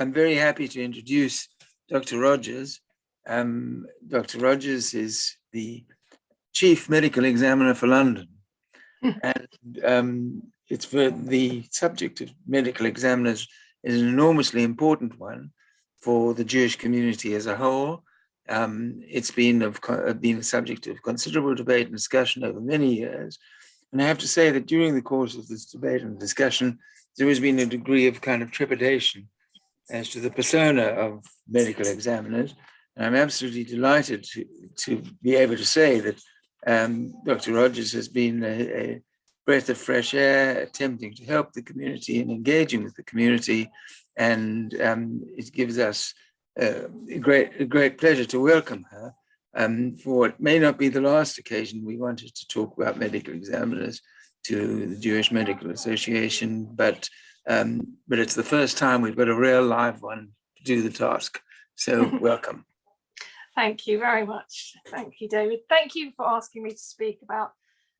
I'm very happy to introduce Dr. Rogers. Dr. Rogers is the Chief Medical Examiner for London. And it's for the subject of medical examiners is an enormously important one for the Jewish community as a whole. It's been a subject of considerable debate and discussion over many years. And I have to say that during the course of this debate and discussion, there has been a degree of kind of trepidation as to the persona of medical examiners. And I'm absolutely delighted to be able to say that Dr. Rogers has been a breath of fresh air, attempting to help the community and engaging with the community. And it gives us a great pleasure to welcome her for what may not be the last occasion we wanted to talk about medical examiners to the Jewish Medical Association, but it's the first time we've got a real live one to do the task. So welcome. Thank you very much. Thank you, David. Thank you for asking me to speak about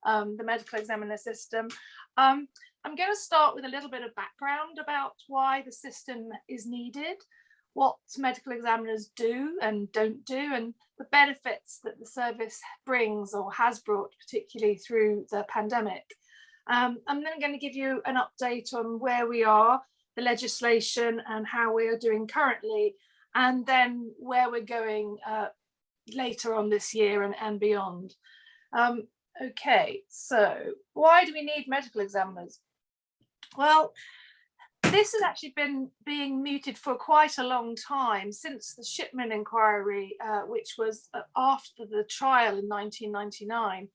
the medical examiner system. I'm going to start with a little bit of background about why the system is needed, what medical examiners do and don't do, and the benefits that the service brings or has brought, particularly through the pandemic. I'm then going to give you an update on where we are, the legislation and how we are doing currently, and then where we're going later on this year and beyond. Okay, so why do we need medical examiners? Well, this has actually been being mooted for quite a long time, since the Shipman inquiry, which was after the trial in 1999,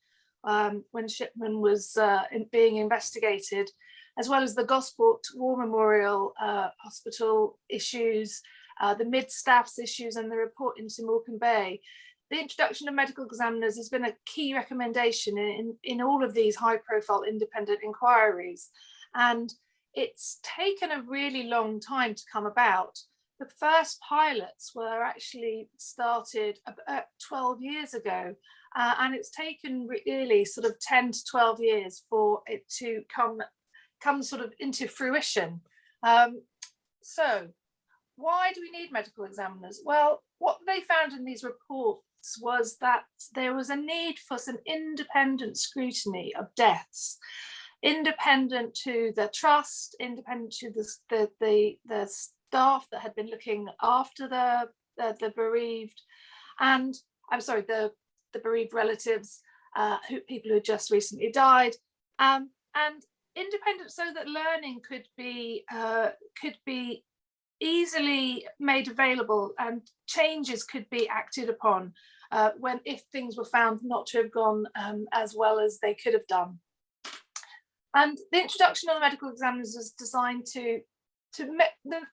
when Shipman was being investigated, as well as the Gosport War Memorial Hospital issues, the mid-staffs issues, and the report into Morecambe Bay. The introduction of medical examiners has been a key recommendation in all of these high-profile independent inquiries. And it's taken a really long time to come about. The first pilots were actually started about 12 years ago, and it's taken really sort of 10 to 12 years for it to come sort of into fruition. So why do we need medical examiners? Well, what they found in these reports was that there was a need for some independent scrutiny of deaths, independent to the trust, independent to the staff that had been looking after the bereaved, and the bereaved relatives, people who had just recently died, and independent so that learning could be easily made available and changes could be acted upon if things were found not to have gone as well as they could have done. And the introduction of the medical examiners was designed the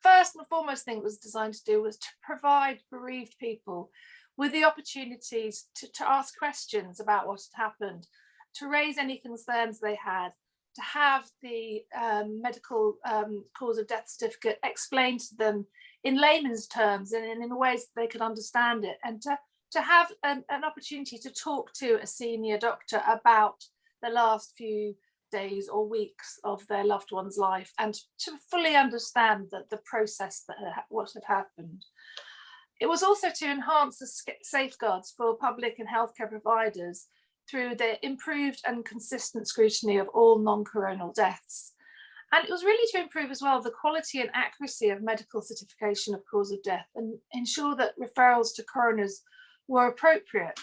first and foremost thing it was designed to do was to provide bereaved people with the opportunities to ask questions about what had happened, to raise any concerns they had, to have the medical cause of death certificate explained to them in layman's terms and in ways that they could understand it, and to have an opportunity to talk to a senior doctor about the last few days or weeks of their loved one's life, and to fully understand the process what had happened. It was also to enhance the safeguards for public and healthcare providers through the improved and consistent scrutiny of all non-coronal deaths. And it was really to improve as well the quality and accuracy of medical certification of cause of death and ensure that referrals to coroners were appropriate.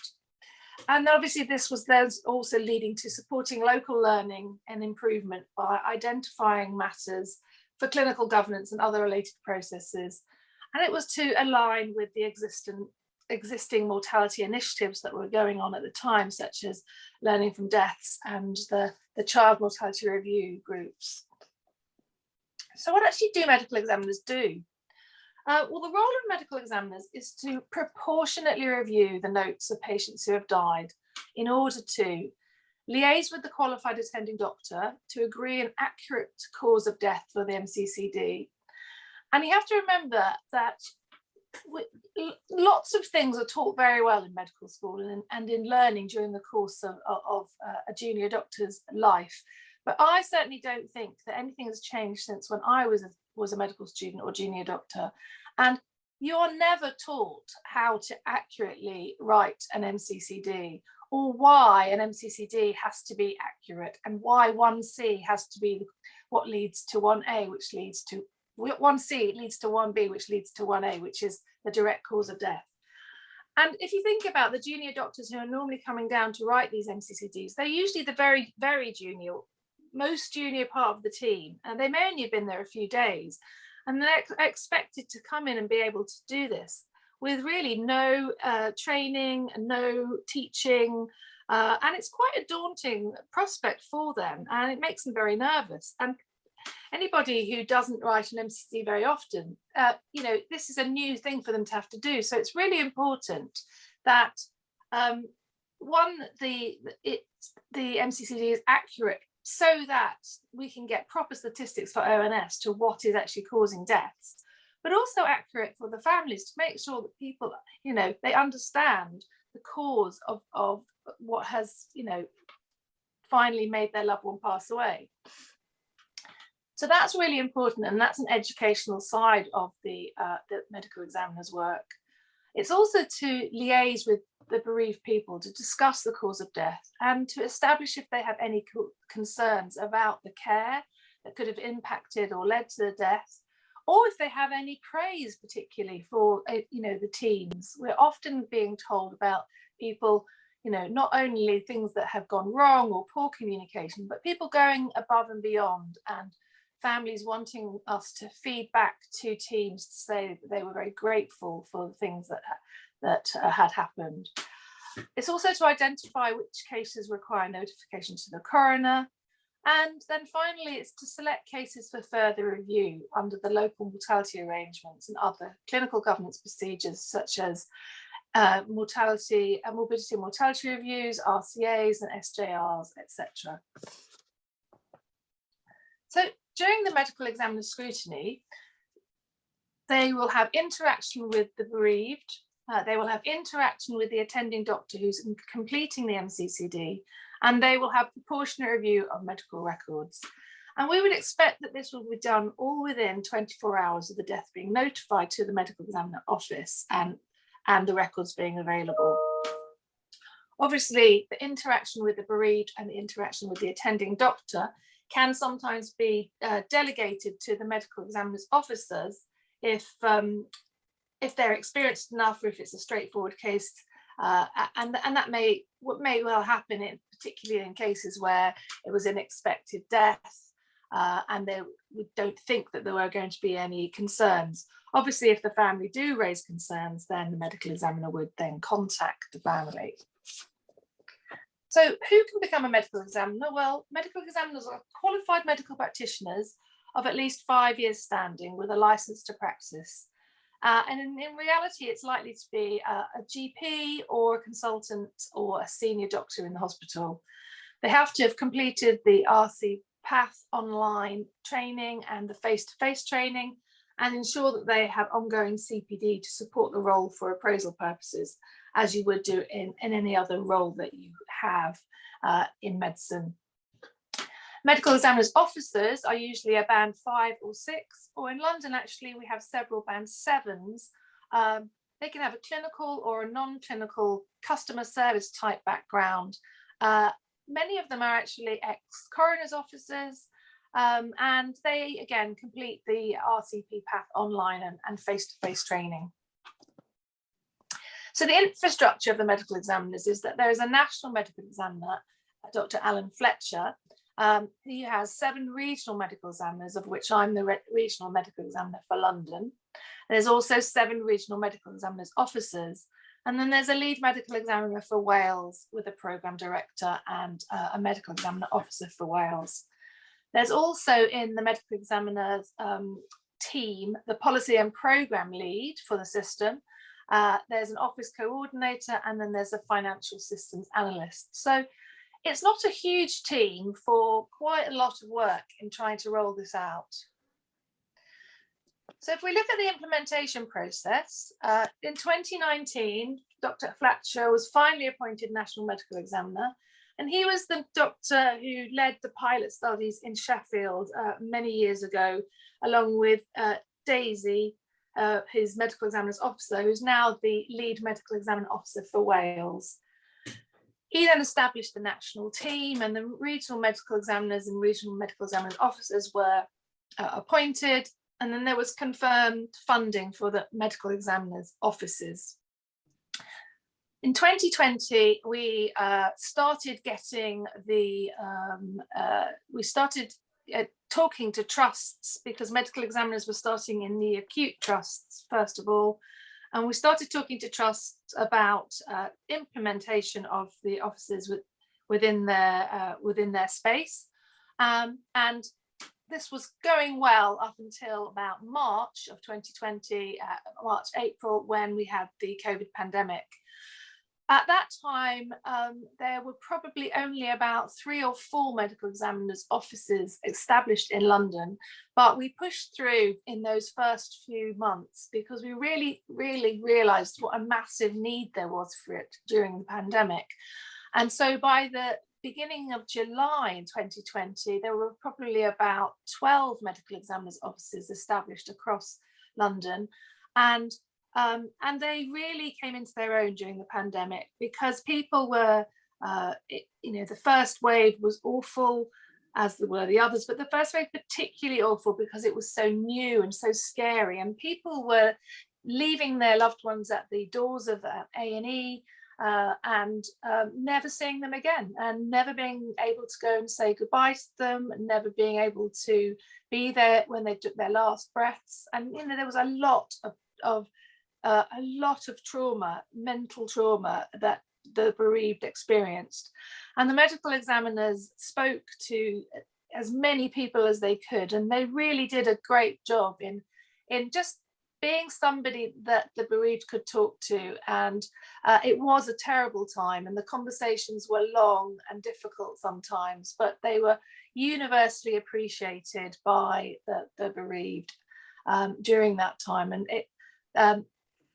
And obviously this was then also leading to supporting local learning and improvement by identifying matters for clinical governance and other related processes. And it was to align with the existing mortality initiatives that were going on at the time, such as Learning from Deaths and the Child Mortality Review groups. So what actually do medical examiners do? Well, the role of medical examiners is to proportionately review the notes of patients who have died in order to liaise with the qualified attending doctor to agree an accurate cause of death for the MCCD. And you have to remember that lots of things are taught very well in medical school and in learning during the course of a junior doctor's life. But I certainly don't think that anything has changed since when I was was a medical student or junior doctor. And you're never taught how to accurately write an MCCD, or why an MCCD has to be accurate, and why 1C has to be what leads to 1A, which leads to 1C leads to 1B, which leads to 1A, which is the direct cause of death. And if you think about the junior doctors who are normally coming down to write these MCCDs, they're usually the very, very junior, most junior part of the team, and they may only have been there a few days, and they're expected to come in and be able to do this with really no training, no teaching, and it's quite a daunting prospect for them, and it makes them very nervous. And anybody who doesn't write an MCC very often, you know, this is a new thing for them to have to do. So it's really important that one, the MCCD is accurate, so that we can get proper statistics for ONS to what is actually causing deaths, but also accurate for the families to make sure that people, you know, they understand the cause of what has, you know, finally made their loved one pass away. So that's really important, and that's an educational side of the medical examiner's work. It's also to liaise with the bereaved people to discuss the cause of death and to establish if they have any concerns about the care that could have impacted or led to the death, or if they have any praise, particularly for, you know, the teams. We're often being told about people, you know, not only things that have gone wrong or poor communication, but people going above and beyond, and families wanting us to feed back to teams to say that they were very grateful for the things that had happened. It's also to identify which cases require notification to the coroner. And then finally, it's to select cases for further review under the local mortality arrangements and other clinical governance procedures, such as morbidity and mortality reviews, RCAs and SJRs, etc. So during the medical examiner scrutiny, they will have interaction with the bereaved, they will have interaction with the attending doctor who's completing the MCCD, and they will have proportionate review of medical records. And we would expect that this will be done all within 24 hours of the death being notified to the medical examiner office and the records being available. Obviously, the interaction with the bereaved and the interaction with the attending doctor can sometimes be delegated to the medical examiner's officers if they're experienced enough, or if it's a straightforward case, and that may well happen, particularly in cases where it was an expected death, and we don't think that there were going to be any concerns. Obviously, if the family do raise concerns, then the medical examiner would then contact the family. So who can become a medical examiner? Well, medical examiners are qualified medical practitioners of at least 5 years standing with a license to practice. And in reality, it's likely to be a GP or a consultant or a senior doctor in the hospital. They have to have completed the RC Path online training and the face-to-face training, and ensure that they have ongoing CPD to support the role for appraisal purposes, as you would do in any other role that you have in medicine. Medical examiners officers are usually a band 5 or 6, or in London, actually, we have several band 7s. They can have a clinical or a non-clinical customer service type background. Many of them are actually ex-coroners officers, and they, again, complete the RCP path online and face-to-face training. So the infrastructure of the medical examiners is that there is a national medical examiner, Dr. Alan Fletcher. He has 7 regional medical examiners, of which I'm the regional medical examiner for London. There's also 7 regional medical examiners officers. And then there's a lead medical examiner for Wales with a programme director and a medical examiner officer for Wales. There's also in the medical examiner's team, the policy and programme lead for the system. There's an office coordinator, and then there's a financial systems analyst. So it's not a huge team for quite a lot of work in trying to roll this out. So if we look at the implementation process, in 2019, Dr. Fletcher was finally appointed National Medical Examiner, And he was the doctor who led the pilot studies in Sheffield many years ago, along with Daisy, his medical examiner's officer, who's now the lead medical examiner officer for Wales. He then established the national team, and the regional medical examiners and regional medical examiners officers were appointed, and then there was confirmed funding for the medical examiners' offices. In 2020, we started getting the, talking to trusts, because medical examiners were starting in the acute trusts, first of all, and we started talking to trusts about implementation of the offices within their space. And this was going well up until about March of 2020, March, April, when we had the COVID pandemic. At that time, there were probably only about 3 or 4 medical examiners' offices established in London, but we pushed through in those first few months because we really realised what a massive need there was for it during the pandemic. And so by the beginning of July in 2020, there were probably about 12 medical examiners' offices established across London. And they really came into their own during the pandemic, because people were, the first wave was awful, as were the others, but the first wave particularly awful because it was so new and so scary, and people were leaving their loved ones at the doors of A&E and never seeing them again, and never being able to go and say goodbye to them, and never being able to be there when they took their last breaths. And there was a lot of trauma, mental trauma, that the bereaved experienced. And the medical examiners spoke to as many people as they could, and they really did a great job in just being somebody that the bereaved could talk to. And it was a terrible time, and the conversations were long and difficult sometimes, but they were universally appreciated by the bereaved during that time. And it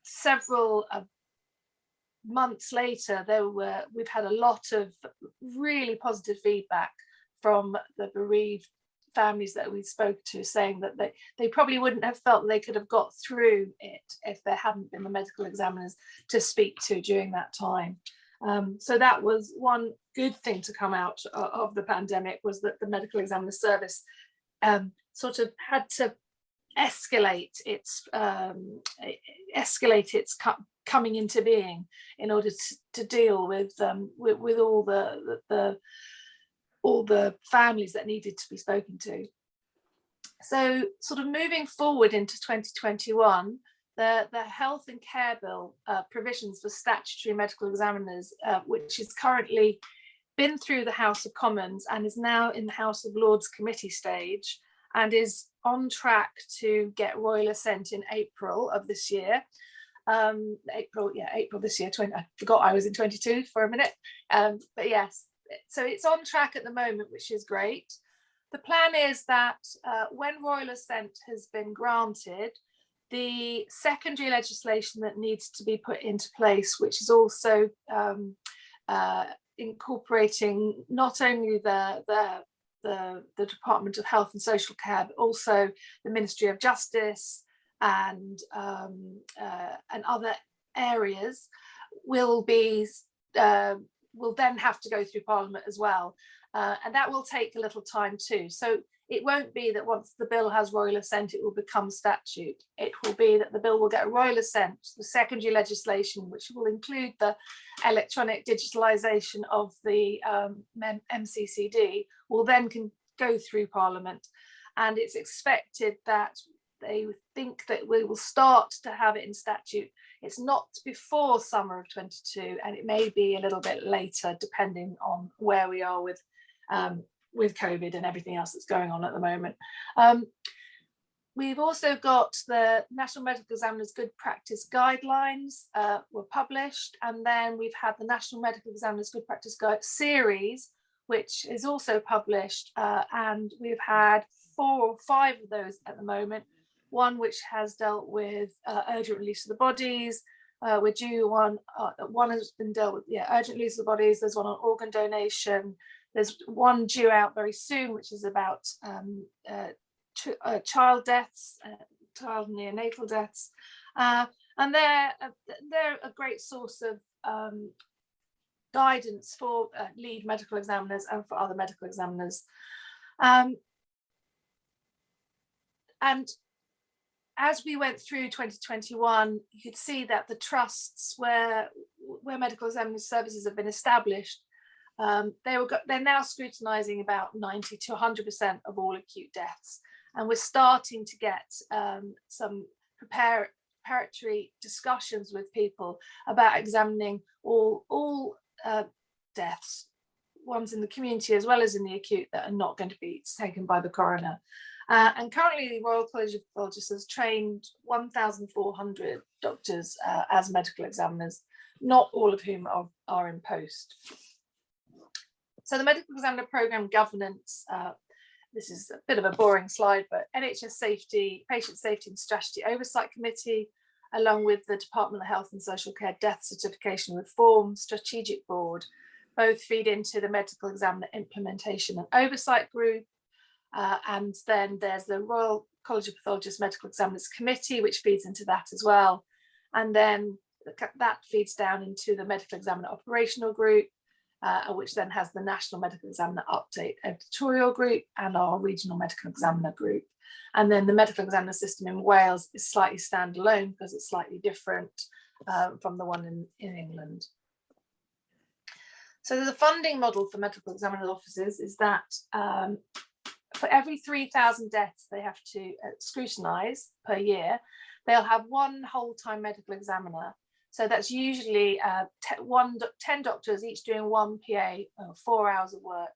several months later, we've had a lot of really positive feedback from the bereaved families that we spoke to, saying that they probably wouldn't have felt that they could have got through it if there hadn't been the medical examiners to speak to during that time. So that was one good thing to come out of the pandemic, was that the medical examiner service sort of had to escalate its coming into being in order to deal with all the families that needed to be spoken to. So sort of moving forward into 2021, the Health and Care Bill provisions for statutory medical examiners, which is currently been through the House of Commons and is now in the House of Lords committee stage, and is on track to get royal assent in April of this year. April this year. I forgot I was in 22 for a minute. But yes, so it's on track at the moment, which is great. The plan is that when royal assent has been granted, the secondary legislation that needs to be put into place, which is also incorporating not only the Department of Health and Social Care, but also the Ministry of Justice and other areas, will then have to go through Parliament as well, and that will take a little time too. So it won't be that once the bill has royal assent it will become statute. It will be that the bill will get royal assent, the secondary legislation, which will include the electronic digitalization of the MCCD, will then go through Parliament, and it's expected that they think that we will start to have it in statute. It's not before summer of 22, and it may be a little bit later depending on where we are with COVID and everything else that's going on at the moment. We've also got the National Medical Examiners Good Practice Guidelines were published, and then we've had the National Medical Examiners Good Practice Guide series, which is also published, and we've had 4 or 5 of those at the moment. One which has dealt with urgent release of the bodies, We're due one. One has been dealt with. Yeah, urgent release of the bodies. There's one on organ donation. There's one due out very soon, which is about child deaths, child neonatal deaths, and they're a great source of guidance for lead medical examiners and for other medical examiners. And as we went through 2021, you could see that the trusts where medical examining services have been established, they're now scrutinising about 90 to 100% of all acute deaths, and we're starting to get some preparatory discussions with people about examining all deaths, ones in the community as well as in the acute, that are not going to be taken by the coroner. And currently the Royal College of Pathologists has trained 1,400 doctors as medical examiners, not all of whom are in post. So the medical examiner programme governance, this is a bit of a boring slide, but NHS Safety, Patient Safety and Strategy Oversight Committee, along with the Department of Health and Social Care Death Certification Reform Strategic Board, both feed into the Medical Examiner Implementation and Oversight Group. And then there's the Royal College of Pathologists Medical Examiners Committee, which feeds into that as well. And then that feeds down into the Medical Examiner Operational Group, which then has the National Medical Examiner Update Editorial Group and our Regional Medical Examiner Group. And then the Medical Examiner system in Wales is slightly standalone because it's slightly different from the one in England. So the funding model for medical examiner offices is that for every 3,000 deaths they have to scrutinise per year, they'll have one whole-time medical examiner. So that's usually 10 doctors, each doing one PA, 4 hours of work,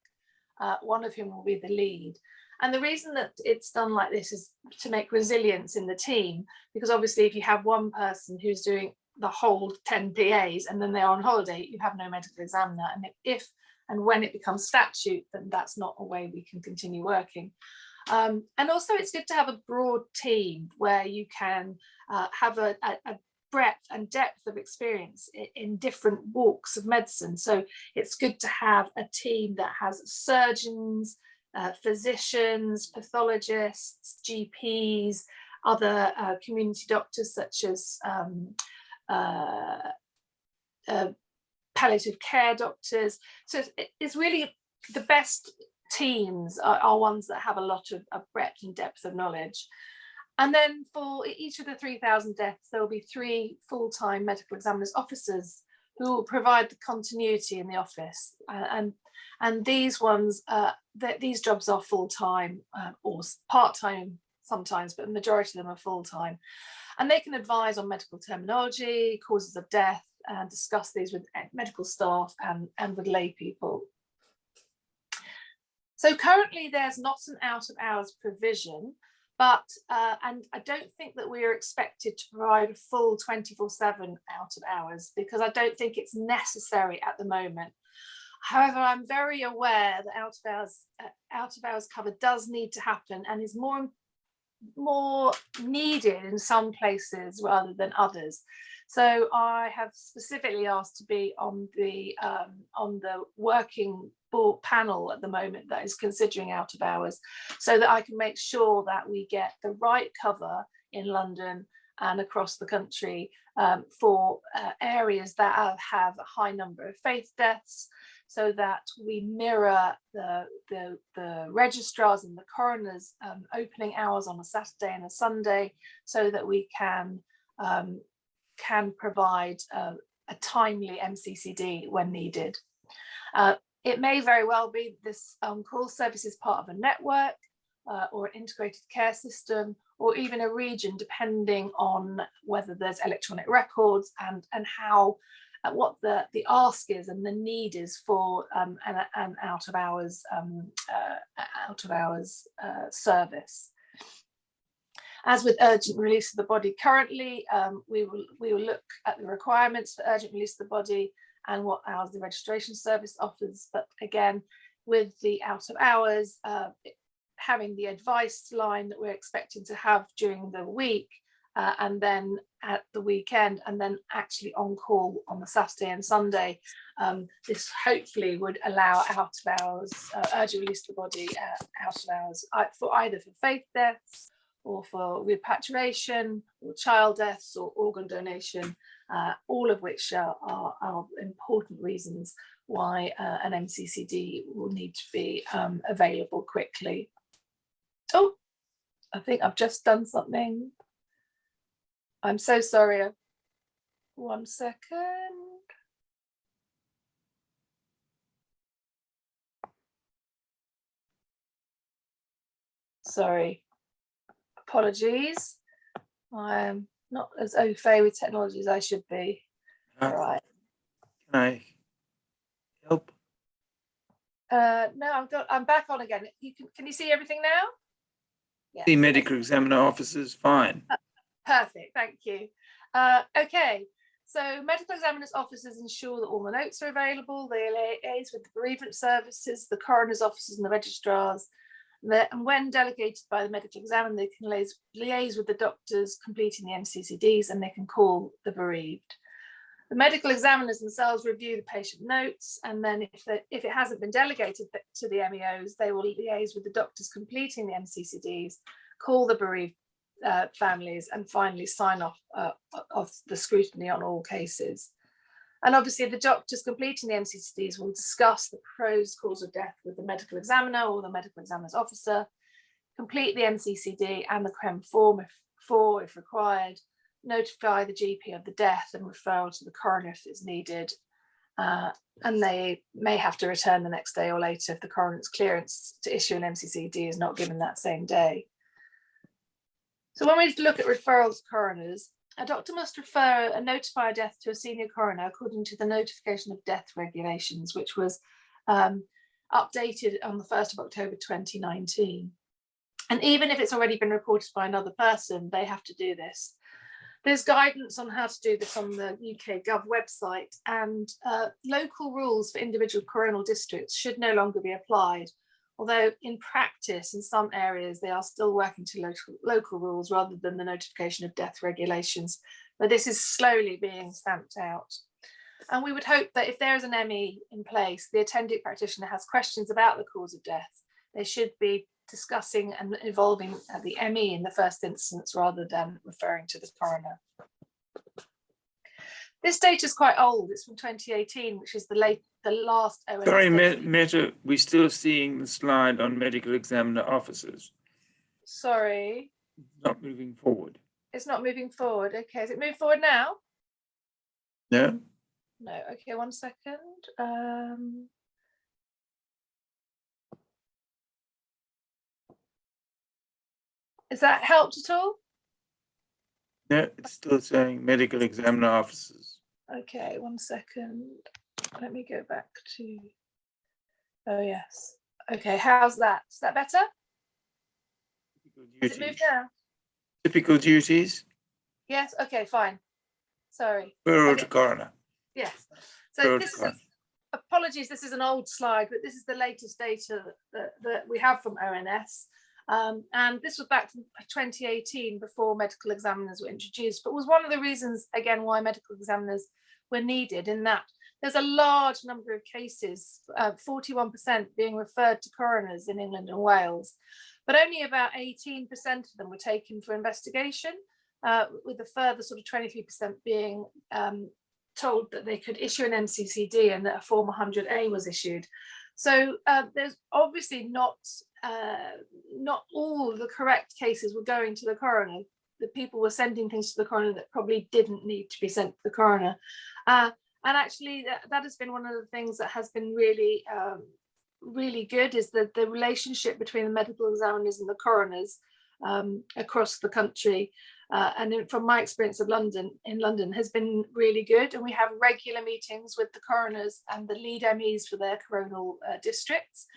one of whom will be the lead. And the reason that it's done like this is to make resilience in the team, because obviously if you have one person who's doing the whole 10 PAs and then they're on holiday, you have no medical examiner. And if and when it becomes statute, then that's not a way we can continue working. And also it's good to have a broad team where you can have a breadth and depth of experience in different walks of medicine. So it's good to have a team that has surgeons, physicians, pathologists, GPs, other community doctors such as palliative care doctors. So it's really the best teams are ones that have a lot of breadth and depth of knowledge. And then for each of the 3,000 deaths, there will be 3 full-time medical examiners officers who will provide the continuity in the office. And these ones, these jobs are full-time or part-time sometimes, but the majority of them are full-time. And they can advise on medical terminology, causes of death, and discuss these with medical staff and with lay people. So currently there's not an out-of-hours provision, but and I don't think that we are expected to provide a full 24/7 out of hours, because I don't think it's necessary at the moment. However, I'm very aware that out of hours cover does need to happen and is more needed in some places rather than others. So I have specifically asked to be on the working board panel at the moment that is considering out of hours, so that I can make sure that we get the right cover in London and across the country for areas that have a high number of faith deaths, so that we mirror the registrars and the coroners opening hours on a Saturday and a Sunday, so that we can provide a timely MCCD when needed. It may very well be this call service is part of a network or an integrated care system, or even a region, depending on whether there's electronic records and how what the ask is and the need is for an out of hours service. As with urgent release of the body, currently we will look at the requirements for urgent release of the body and what hours the registration service offers. But again, with the out of hours, having the advice line that we're expecting to have during the week and then at the weekend, and then actually on call on the Saturday and Sunday. This hopefully would allow out of hours, urgent release to the body out of hours, for either for faith deaths or for repatriation or child deaths or organ donation, all of which are important reasons why an MCCD will need to be available quickly. Oh, I think I've just done something. I'm so sorry. 1 second. Sorry. Apologies. I'm not as au fait with technology as I should be. All right. Can I help? No, I'm back on again. Can you see everything now? Yeah. The medical examiner officers, fine. Perfect, thank you. Okay, so medical examiners officers ensure that all the notes are available. They liaise with the bereavement services, the coroner's officers and the registrars. And when delegated by the medical examiner, they can liaise with the doctors completing the MCCDs, and they can call the bereaved. The medical examiners themselves review the patient notes, and then if it hasn't been delegated to the MEOs, they will liaise with the doctors completing the MCCDs, call the bereaved families, and finally sign off of the scrutiny on all cases. And obviously the doctors completing the MCCDs will discuss the proposed cause of death with the medical examiner or the medical examiner's officer, complete the MCCD and the CREM form if required, notify the GP of the death and referral to the coroner if it's needed. And they may have to return the next day or later if the coroner's clearance to issue an MCCD is not given that same day. So when we look at referrals coroners, a doctor must refer and notify a death to a senior coroner according to the notification of death regulations, which was updated on the 1st of October 2019. And even if it's already been reported by another person, they have to do this. There's guidance on how to do this on the UK Gov website, and local rules for individual coronal districts should no longer be applied. Although in practice, in some areas, they are still working to local rules rather than the notification of death regulations. But this is slowly being stamped out. And we would hope that if there is an ME in place, the attending practitioner has questions about the cause of death, they should be discussing and involving the ME in the first instance rather than referring to the coroner. This data is quite old. It's from 2018, which is the last ONS. Sorry, Meta, we're still seeing the slide on medical examiner officers. Sorry. Not moving forward. It's not moving forward. Okay, has it moved forward now? No. No. Okay, 1 second. Has that helped at all? No, it's still saying medical examiner officers. Okay, 1 second. Let me go back to, oh yes. Okay, how's that? Is that better? Has it moved now? Typical duties? Yes, okay, fine. Sorry. Referral to coroner. Yes. So this is, apologies, this is an old slide, but this is the latest data that we have from ONS. And this was back from 2018 before medical examiners were introduced, but was one of the reasons, again, why medical examiners were needed, in that there's a large number of cases, 41% being referred to coroners in England and Wales, but only about 18% of them were taken for investigation, with a further sort of 23% being told that they could issue an MCCD and that a Form 100A was issued. So there's obviously not all the correct cases were going to the coroner. The people were sending things to the coroner that probably didn't need to be sent to the coroner. And actually that has been one of the things that has been really, really good, is that the relationship between the medical examiners and the coroners across the country. And from my experience of London has been really good. And we have regular meetings with the coroners and the lead MEs for their coronal districts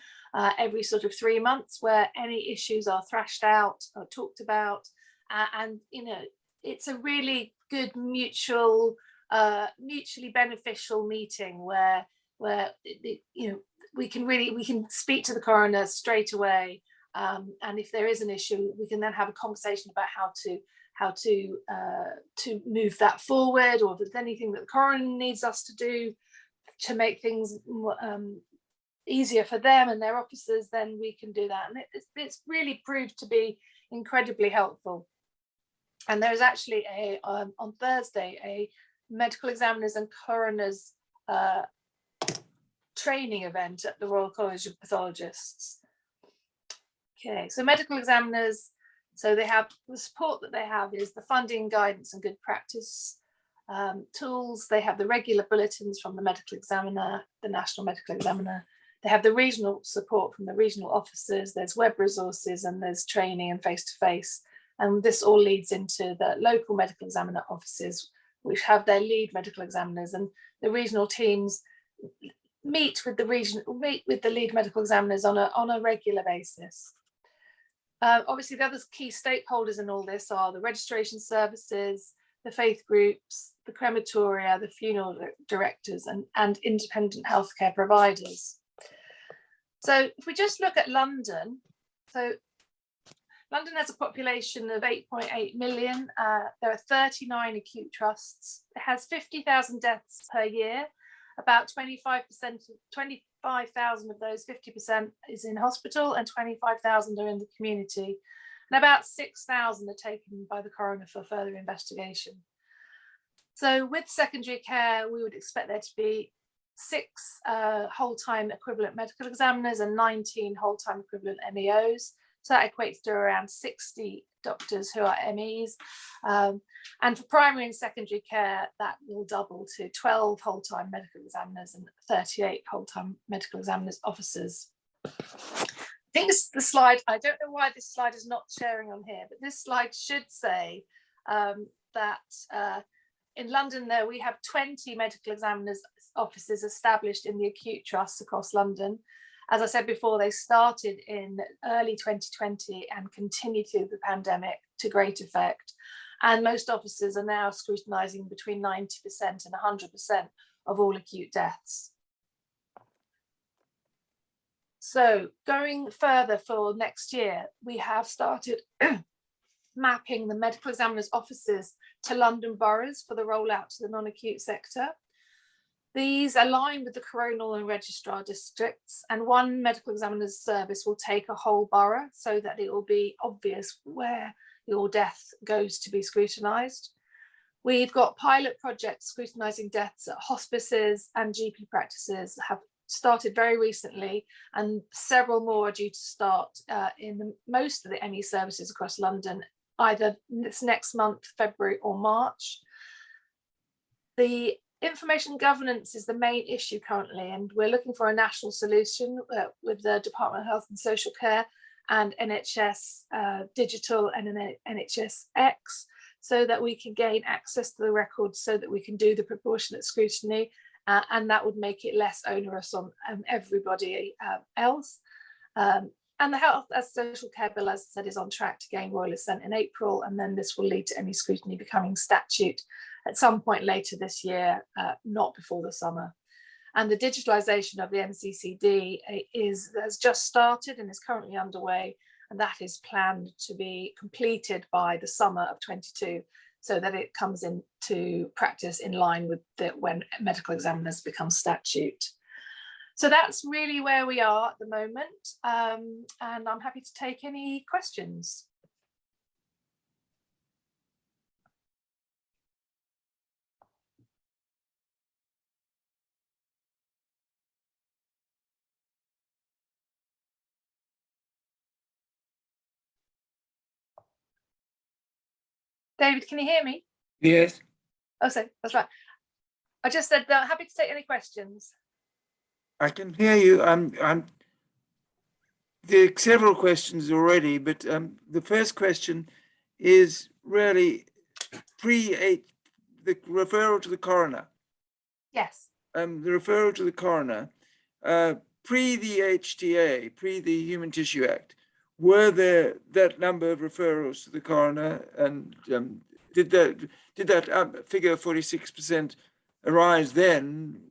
every sort of 3 months, where any issues are thrashed out or talked about. And, you know, it's a really good mutually beneficial meeting where you know, we can speak to the coroner straight away. And if there is an issue, we can then have a conversation about how to move that forward, or if there's anything that the coroner needs us to do to make things easier for them and their officers, then we can do that. And it's really proved to be incredibly helpful. And there's actually on Thursday a medical examiners and coroners training event at the Royal College of Pathologists. Okay, so medical examiners, so they have the support that they have is the funding, guidance and good practice tools. They have the regular bulletins from the medical examiner, the national medical examiner. They have the regional support from the regional officers. There's web resources and there's training and face-to-face. And this all leads into the local medical examiner offices, which have their lead medical examiners, and the regional teams meet with the lead medical examiners on a regular basis. Obviously, the other key stakeholders in all this are the registration services, the faith groups, the crematoria, the funeral directors, and independent healthcare providers. So if we just look at London, so London has a population of 8.8 million. There are 39 acute trusts. It has 50,000 deaths per year. About 25,000 of those, 50% is in hospital, and 25,000 are in the community. And about 6,000 are taken by the coroner for further investigation. So with secondary care, we would expect there to be 6 whole-time equivalent medical examiners and 19 whole-time equivalent MEOs. So that equates to around 60 doctors who are MEs. And for primary and secondary care, that will double to 12 whole-time medical examiners and 38 whole-time medical examiners officers. I think this is the slide, I don't know why this slide is not sharing on here, but this slide should say that in London there we have 20 medical examiners offices established in the acute trusts across London. As I said before, they started in early 2020 and continued through the pandemic to great effect. And most officers are now scrutinising between 90% and 100% of all acute deaths. So going further for next year, we have started mapping the medical examiners' offices to London boroughs for the rollout to the non-acute sector. These align with the coronal and registrar districts, and one medical examiner's service will take a whole borough so that it will be obvious where your death goes to be scrutinised. We've got pilot projects scrutinising deaths at hospices, and GP practices have started very recently, and several more are due to start in most of the ME services across London, either this next month, February or March. The information governance is the main issue currently, and we're looking for a national solution with the Department of Health and Social Care and NHS Digital and NHS X, so that we can gain access to the records so that we can do the proportionate scrutiny, and that would make it less onerous on everybody else. And the Health and Social Care Bill, as I said, is on track to gain royal assent in April, and then this will lead to ME scrutiny becoming statute at some point later this year, not before the summer. And the digitalisation of the Mccd has just started and is currently underway, and that is planned to be completed by the summer of 22, so that it comes into practice in line with when medical examiners become statute. So that's really where we are at the moment, and I'm happy to take any questions. David, can you hear me? Yes. Oh, so that's right. I just said happy to take any questions. I can hear you. There are several questions already, but the first question is really the referral to the coroner. Yes. The referral to the coroner, pre the HTA, pre the Human Tissue Act, were there that number of referrals to the coroner, and did that figure 46% arise then,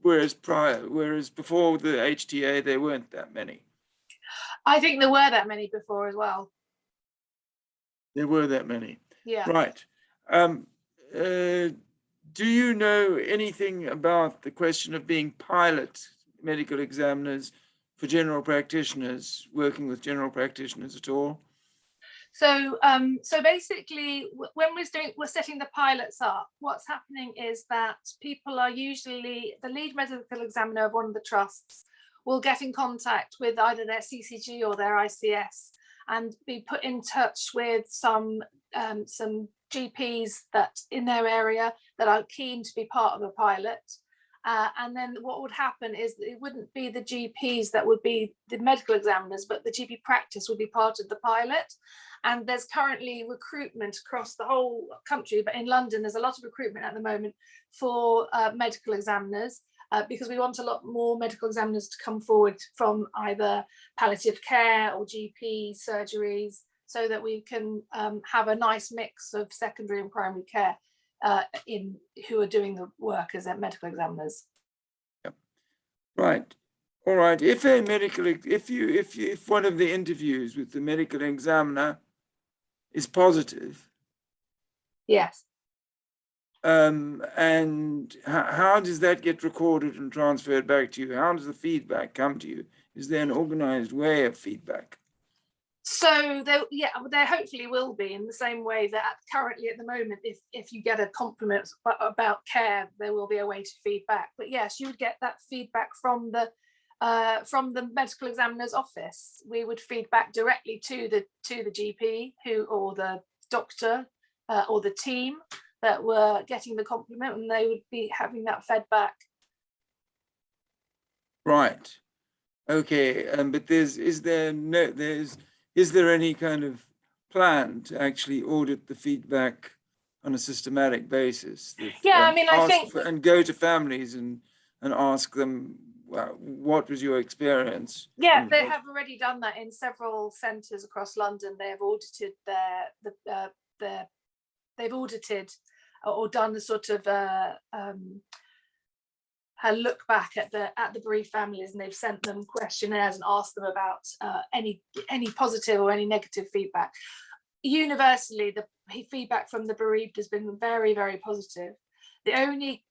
whereas before the HTA there weren't that many? I think there were that many before as well. There were that many. Yeah. Right. Do you know anything about the question of being pilot medical examiners for general practitioners, working with general practitioners at all? So, so basically, when we're setting the pilots up, what's happening is that people are usually, the lead medical examiner of one of the trusts will get in contact with either their CCG or their ICS and be put in touch with some GPs that in their area that are keen to be part of a pilot. And then what would happen is that it wouldn't be the GPs that would be the medical examiners, but the GP practice would be part of the pilot. And there's currently recruitment across the whole country, but in London, there's a lot of recruitment at the moment for medical examiners because we want a lot more medical examiners to come forward from either palliative care or GP surgeries so that we can have a nice mix of secondary and primary care in who are doing the work as medical examiners. Yep. Right. All right. If a medical, if one of the interviews with the medical examiner is positive, yes, and how does that get recorded and transferred back to you? How does the feedback come to you? Is there an organized way of feedback? So there hopefully will be, in the same way that currently at the moment, if you get a compliment about care, there will be a way to feedback. But yes, you would get that feedback from the medical examiner's office. We would feedback directly to the GP or the doctor or the team that were getting the compliment, and they would be having that fed back. Right. Okay. But is there any kind of plan to actually audit the feedback on a systematic basis? Yeah, I mean, I think and go to families and ask them, well, what was your experience? Yeah, they have already done that in several centres across London. They have audited they've audited or done a sort of a look back at the bereaved families, and they've sent them questionnaires and asked them about any positive or any negative feedback. Universally, the feedback from the bereaved has been very, very positive. The only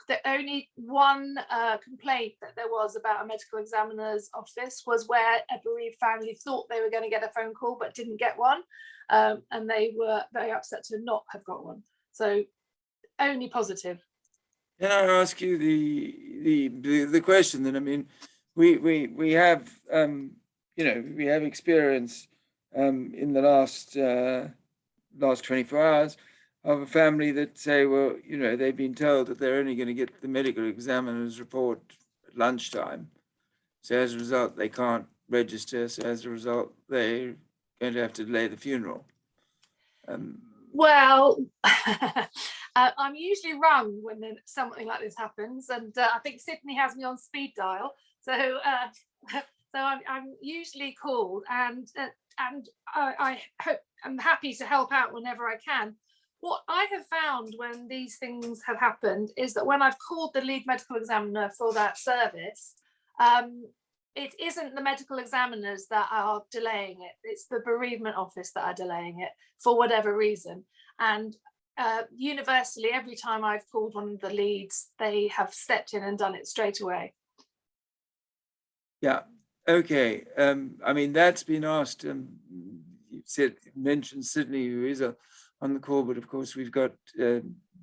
one complaint that there was about a medical examiner's office was where a bereaved family thought they were going to get a phone call but didn't get one, and they were very upset to not have got one. So only positive. Can I ask you the question then? I mean, we have we have experience in the last 24 hours of a family that say, well, they've been told that they're only going to get the medical examiner's report at lunchtime. So as a result, they can't register. So as a result, they're going to have to delay the funeral. Well, I'm usually rung when something like this happens, and I think Sydney has me on speed dial. So I'm usually called, and I hope I'm happy to help out whenever I can. What I have found when these things have happened is that when I've called the lead medical examiner for that service, it isn't the medical examiners that are delaying it. It's the bereavement office that are delaying it for whatever reason. And universally, every time I've called one of the leads, they have stepped in and done it straight away. Yeah. Okay. I mean, that's been asked. You mentioned Sydney, who is on the call, but of course we've got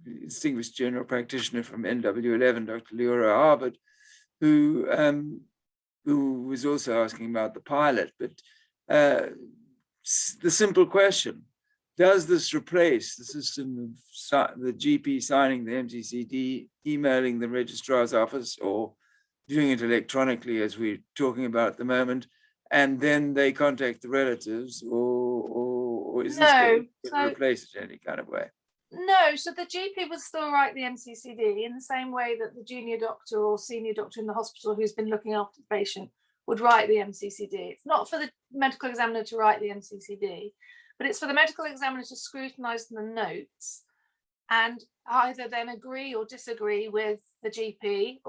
distinguished general practitioner from NW11, Dr. Leora Arbut, who was also asking about the pilot. But the simple question: does this replace the system of the GP signing the MCCD, emailing the registrar's office, or doing it electronically, as we're talking about at the moment, and then they contact the relatives, or is this going to replace it in any kind of way? No, so the GP would still write the MCCD in the same way that the junior doctor or senior doctor in the hospital who's been looking after the patient would write the MCCD. It's not for the medical examiner to write the MCCD, but it's for the medical examiner to scrutinise the notes and either then agree or disagree with the GP.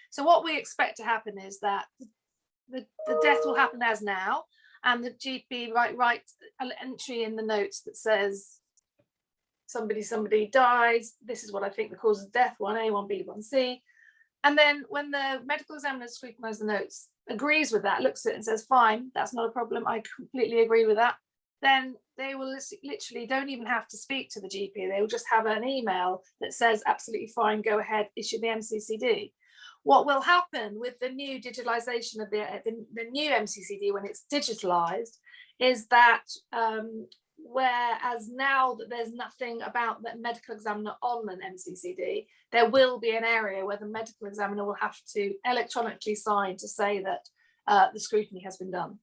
So what we expect to happen is that the death will happen as now, and the GP writes an entry in the notes that says somebody dies, this is what I think the cause of death, 1A, 1B, 1C. And then when the medical examiner scrutinises the notes, agrees with that, looks at it and says, fine, that's not a problem, I completely agree with that, then they will literally don't even have to speak to the GP. They will just have an email that says, absolutely fine, go ahead, issue the MCCD. What will happen with the new digitalization of the new MCCD when it's digitalized is that whereas now that there's nothing about the medical examiner on an MCCD, there will be an area where the medical examiner will have to electronically sign to say that the scrutiny has been done.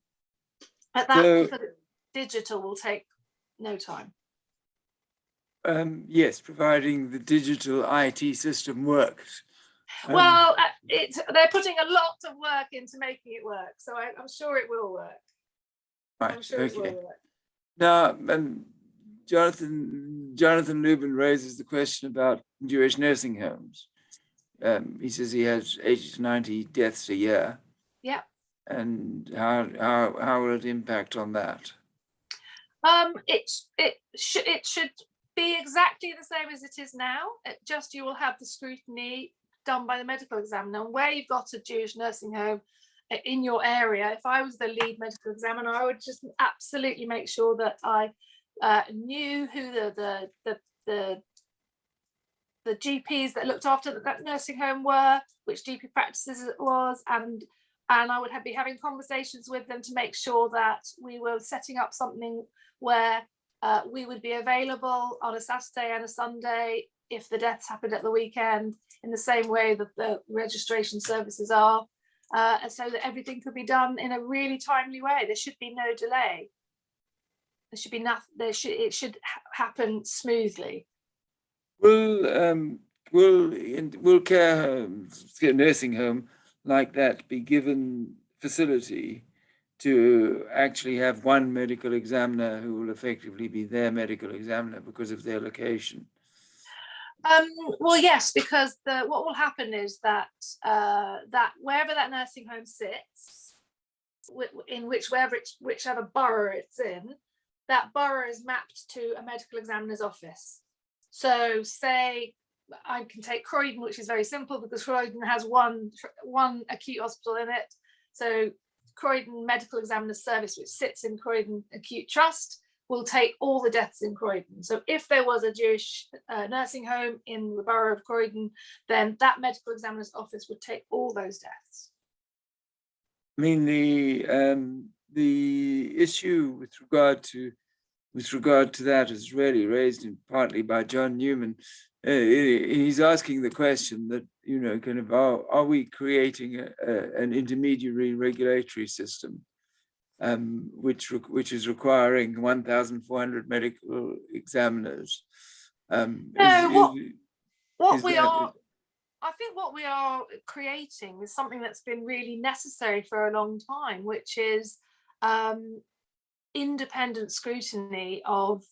But that for the digital will take no time. Yes, providing the digital IT system works. Well, they're putting a lot of work into making it work, so I'm sure it will work. Right, I'm sure it will work. Now, Jonathan Lubin raises the question about Jewish nursing homes. He says he has 80 to 90 deaths a year. Yeah. And how will it impact on that? It should be exactly the same as it is now. Just you will have the scrutiny done by the medical examiner. And where you've got a Jewish nursing home in your area, if I was the lead medical examiner, I would just absolutely make sure that I knew who the GPs that looked after that nursing home were, which GP practices it was, and I would be having conversations with them to make sure that we were setting up something where we would be available on a Saturday and a Sunday if the deaths happened at the weekend, in the same way that the registration services are, so that everything could be done in a really timely way. There should be no delay. There should be nothing. It should happen smoothly. Will care homes, nursing home like that be given facility to actually have one medical examiner who will effectively be their medical examiner because of their location? Well, yes, because what will happen is that that wherever that nursing home sits, in whichever borough it's in, that borough is mapped to a medical examiner's office. So say I can take Croydon, which is very simple because Croydon has one acute hospital in it. So Croydon Medical Examiner's Service, which sits in Croydon Acute Trust, will take all the deaths in Croydon. So if there was a Jewish nursing home in the borough of Croydon, then that medical examiner's office would take all those deaths. I mean, the issue with regard to that is really raised partly by John Newman. He's asking the question that, kind of, are we creating an intermediary regulatory system, which is requiring 1,400 medical examiners? I think what we are creating is something that's been really necessary for a long time, which is independent scrutiny of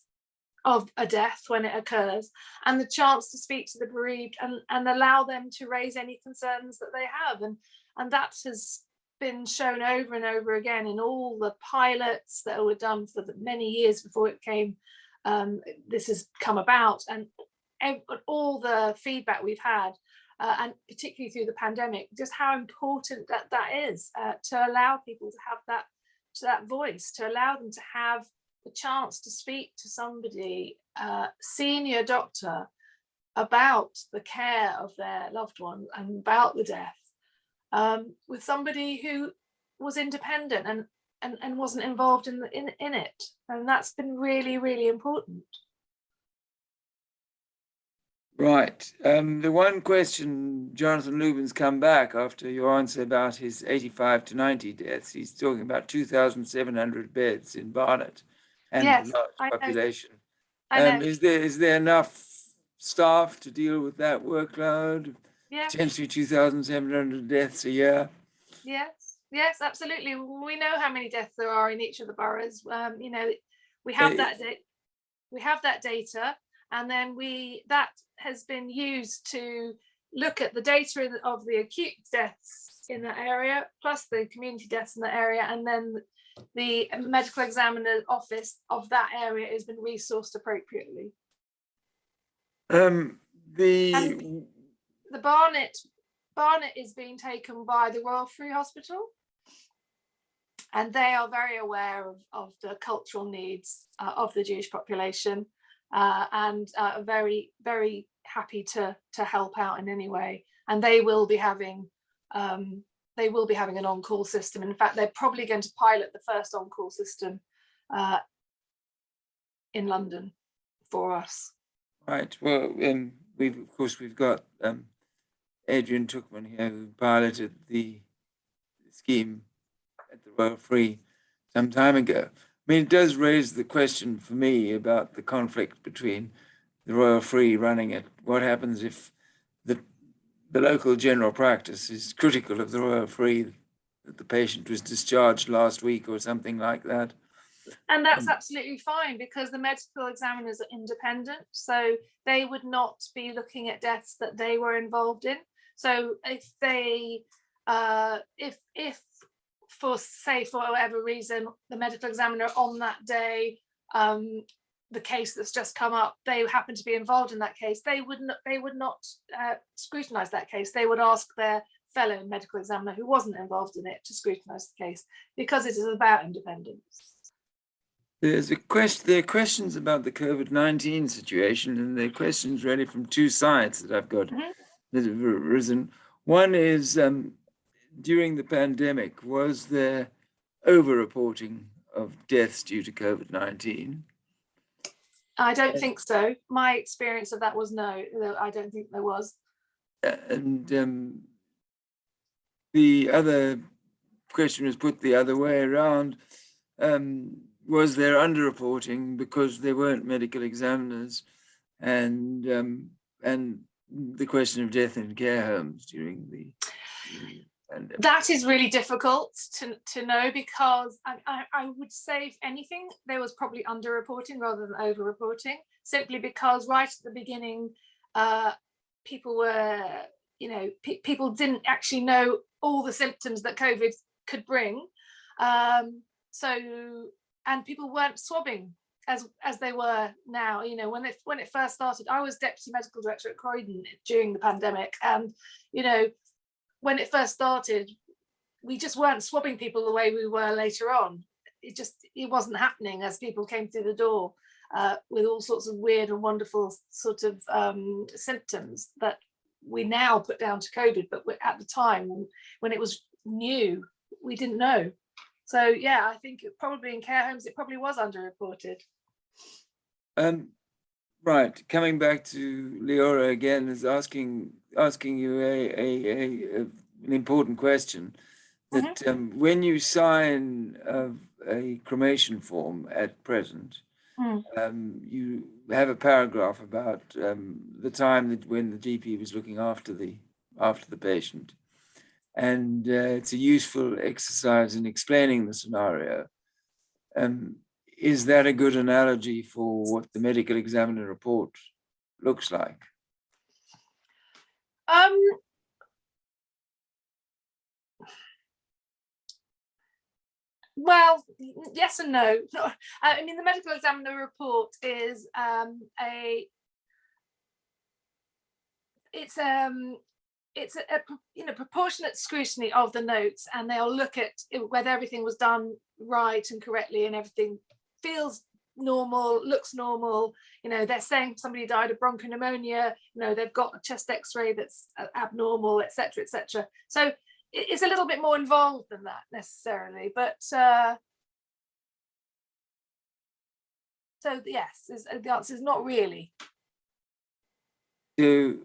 a death when it occurs, and the chance to speak to the bereaved and allow them to raise any concerns that they have, and that has been shown over and over again in all the pilots that were done for many years before it came. This has come about, and all the feedback we've had, and particularly through the pandemic, just how important that is to allow people to have that voice, to allow them to have the chance to speak to somebody, senior doctor, about the care of their loved one and about the death, with somebody who was independent and wasn't involved in it, and that's been really, really important. Right. The one question Jonathan Lubin's come back after your answer about his 85 to 90 deaths. He's talking about 2,700 beds in Barnet and yes, the large population. I know. Is there enough staff to deal with that workload? Yeah. Potentially 2,700 deaths a year. Yes, absolutely. We know how many deaths there are in each of the boroughs. We have that data, and then that has been used to look at the data of the acute deaths in that area, plus the community deaths in that area, and then the medical examiner office of that area has been resourced appropriately. And the Barnet is being taken by the Royal Free Hospital, and they are very aware of the cultural needs of the Jewish population, and are very, very happy to help out in any way. And they will be having an on-call system. In fact, they're probably going to pilot the first on-call system in London for us. Right. Well, we've got Adrian Tuchman here, who piloted the scheme at the Royal Free some time ago. I mean, it does raise the question for me about the conflict between the Royal Free running it. What happens if the local general practice is critical of the Royal Free, that the patient was discharged last week or something like that? And that's absolutely fine, because the medical examiners are independent, so they would not be looking at deaths that they were involved in. So if they, if for whatever reason, the medical examiner on that day, the case that's just come up, they happen to be involved in that case, they would not scrutinise that case. They would ask their fellow medical examiner who wasn't involved in it to scrutinise the case, because it is about independence. There are questions about the COVID-19 situation, and there are questions really from two sides that I've got that have arisen. One is, during the pandemic, was there over-reporting of deaths due to COVID-19? I don't think so. My experience of that was no, I don't think there was. And the other question was put the other way around. Was there underreporting because there weren't medical examiners, and the question of death in care homes during the pandemic? That is really difficult to know, because I would say, if anything, there was probably underreporting rather than overreporting, simply because right at the beginning, people were, people didn't actually know all the symptoms that COVID could bring. And people weren't swabbing as they were now. When it first started, I was deputy medical director at Croydon during the pandemic, and when it first started, we just weren't swabbing people the way we were later on. It wasn't happening as people came through the door with all sorts of weird and wonderful sort of symptoms that we now put down to COVID, but at the time when it was new, we didn't know. So yeah, I think probably in care homes, it probably was underreported. Right, coming back to Leora again, is asking you an important question. That when you sign a cremation form at present, you have a paragraph about the time when the GP was looking after the patient. And it's a useful exercise in explaining the scenario. Is that a good analogy for what the medical examiner report looks like? Well, yes and no. I mean, the medical examiner report is it's a proportionate scrutiny of the notes, and they'll look at whether everything was done right and correctly, and everything feels normal, looks normal. They're saying somebody died of bronchopneumonia, they've got a chest x-ray that's abnormal, etc., etc. So it's a little bit more involved than that necessarily, but so yes, the answer is not really. So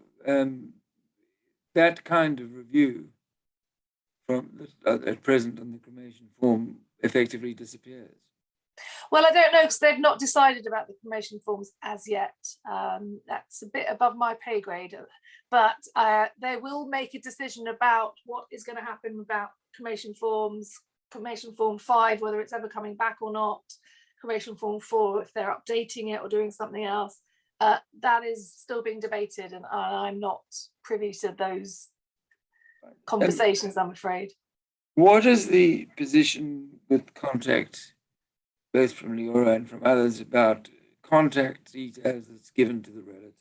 that kind of review from at present on the cremation form effectively disappears. Well, I don't know, because they've not decided about the cremation forms as yet. That's a bit above my pay grade, but they will make a decision about what is going to happen about cremation forms, cremation form 5, whether it's ever coming back or not, cremation form 4, if they're updating it or doing something else. That is still being debated, and I'm not privy to those conversations, I'm afraid. What is the position with contact, both from Leora and from others, about contact details that's given to the relatives?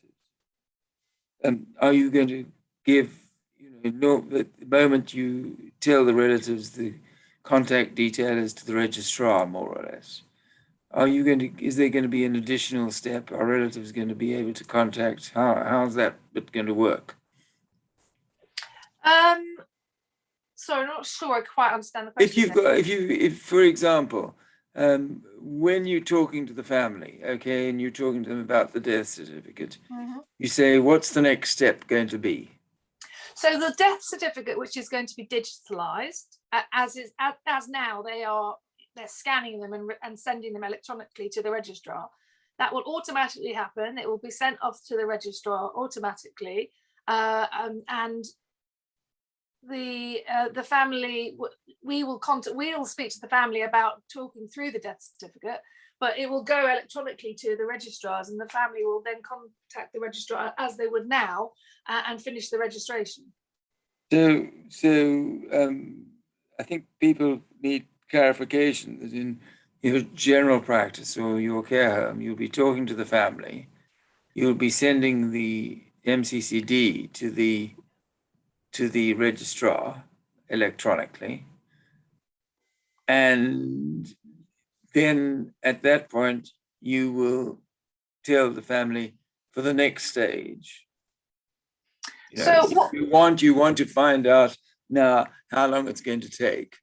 Are you going to give, at the moment you tell the relatives the contact detail is to the registrar, more or less? Is there going to be an additional step? Are relatives going to be able to contact? How's that bit going to work? So I'm not sure I quite understand the question. If for example, when you're talking to the family, okay, and you're talking to them about the death certificate, you say, what's the next step going to be? So the death certificate, which is going to be digitalized, as now they're scanning them and sending them electronically to the registrar. That will automatically happen. It will be sent off to the registrar automatically, and the family, we'll speak to the family about talking through the death certificate, but it will go electronically to the registrars, and the family will then contact the registrar as they would now and finish the registration. So I think people need clarification that in your general practice or your care home, you'll be talking to the family, you'll be sending the MCCD to the registrar electronically, and then at that point you will tell the family for the next stage. You want to find out now how long it's going to take.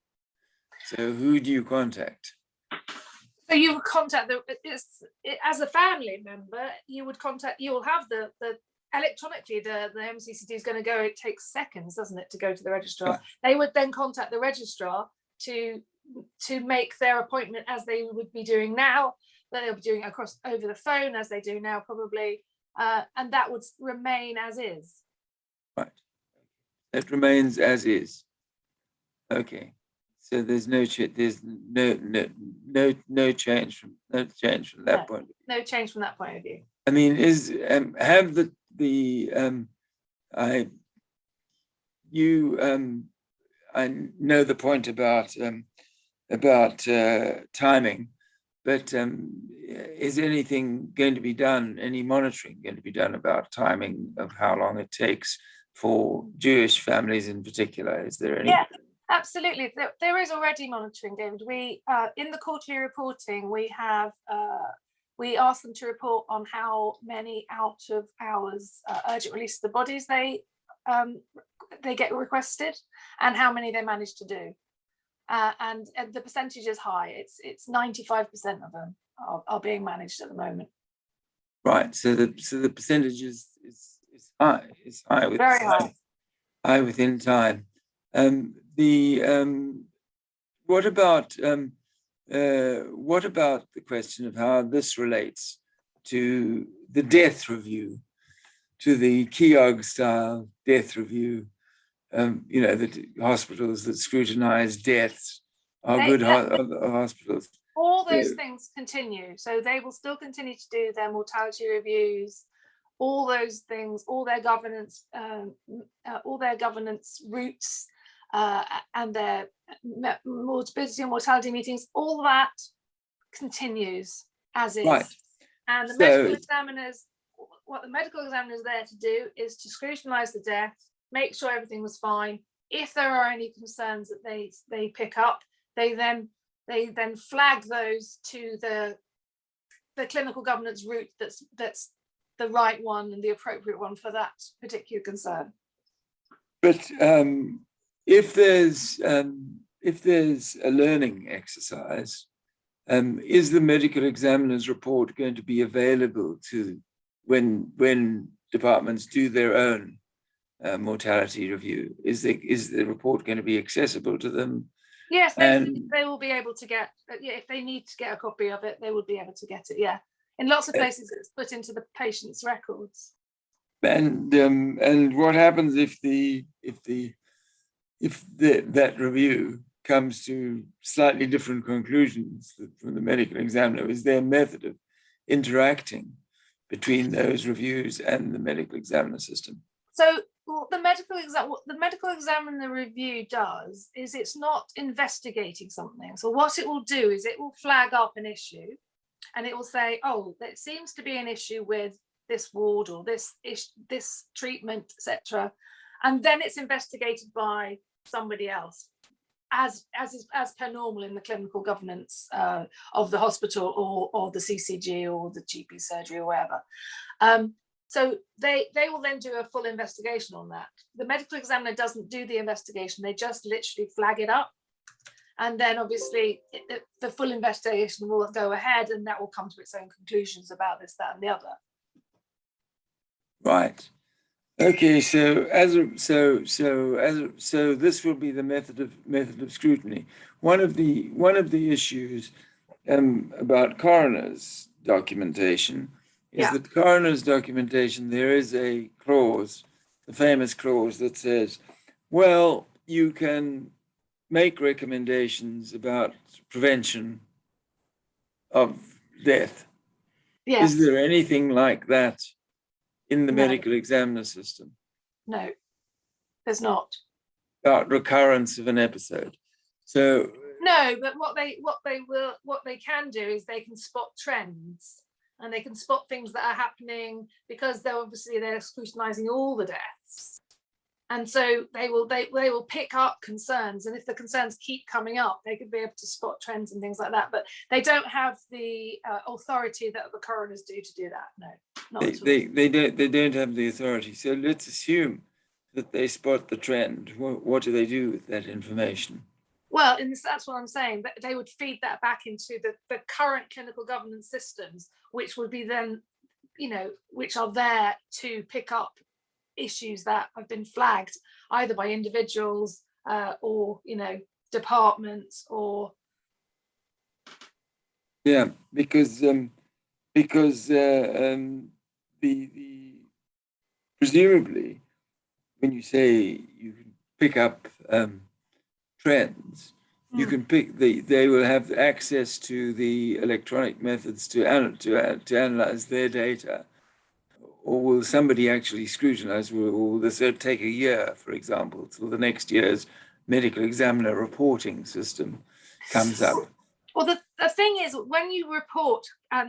So who do you contact? So you would contact as a family member. You'll have the electronically, the MCCD is going to go. It takes seconds, doesn't it, to go to the registrar? Yeah. They would then contact the registrar to make their appointment, as they would be doing now, that they'll be doing over the phone, as they do now probably, and that would remain as is. Right, it remains as is. Okay, so there's no change from that point of view. No change from that point of view. I mean, I know the point about timing, but is anything going to be done, any monitoring going to be done about timing of how long it takes for Jewish families in particular? Is there any? Yeah, absolutely. There is already monitoring, David. We in the quarterly reporting, we ask them to report on how many out of hours urgent release of the bodies they get requested, and how many they manage to do. And the percentage is high. It's 95% of them are being managed at the moment. Right. So the percentage is high. It's high. Very high. High within time. What about the question of how this relates to the death review, to the Keogh style death review? The hospitals that scrutinize deaths are good hospitals. All those things continue. So they will still continue to do their mortality reviews, all those things, all their governance routes, and their morbidity and mortality meetings. All that continues as is. Right. And the medical examiners, what the medical examiner is there to do is to scrutinize the death, make sure everything was fine. If there are any concerns that they pick up, they then flag those to the clinical governance route that's the right one and the appropriate one for that particular concern. But if there's a learning exercise, is the medical examiner's report going to be available to when departments do their own mortality review? Is the report going to be accessible to them? Yes, they will be able to get. If they need to get a copy of it, they will be able to get it. Yeah, in lots of places, it's put into the patient's records. And what happens if that review comes to slightly different conclusions from the medical examiner? Is there a method of interacting between those reviews and the medical examiner system? So Well, what the medical examiner review does is it's not investigating something. So what it will do is it will flag up an issue, and it will say, oh, there seems to be an issue with this ward or this treatment, etc. And then it's investigated by somebody else, as per normal in the clinical governance of the hospital or the CCG or the GP surgery or whatever. So they will then do a full investigation on that. The medical examiner doesn't do the investigation, they just literally flag it up. And then obviously the full investigation will go ahead, and that will come to its own conclusions about this, that, and the other. Right. Okay. So this will be the method of scrutiny. One of the issues about coroners documentation is that coroner's documentation, there is a clause, the famous clause that says, well, you can make recommendations about prevention of death. Yes. Is there anything like that in the No. medical examiner system? No, there's not. About recurrence of an episode. So no, but what they can do is they can spot trends, and they can spot things that are happening, because they're scrutinizing all the deaths, and so they will pick up concerns, and if the concerns keep coming up, they could be able to spot trends and things like that. But they don't have the authority that the coroners do to do that. No, not at all. They don't have the authority. So let's assume that they spot the trend. What do they do with that information? Well, that's what I'm saying. That they would feed that back into the current clinical governance systems, which would be then, which are there to pick up issues that have been flagged either by individuals or departments or. Yeah, because the presumably, when you say you can pick up trends, you can pick they will have access to the electronic methods to analyze their data, or will somebody actually scrutinize? Will this take a year, for example, till the next year's medical examiner reporting system comes up? Well, the thing is, when you report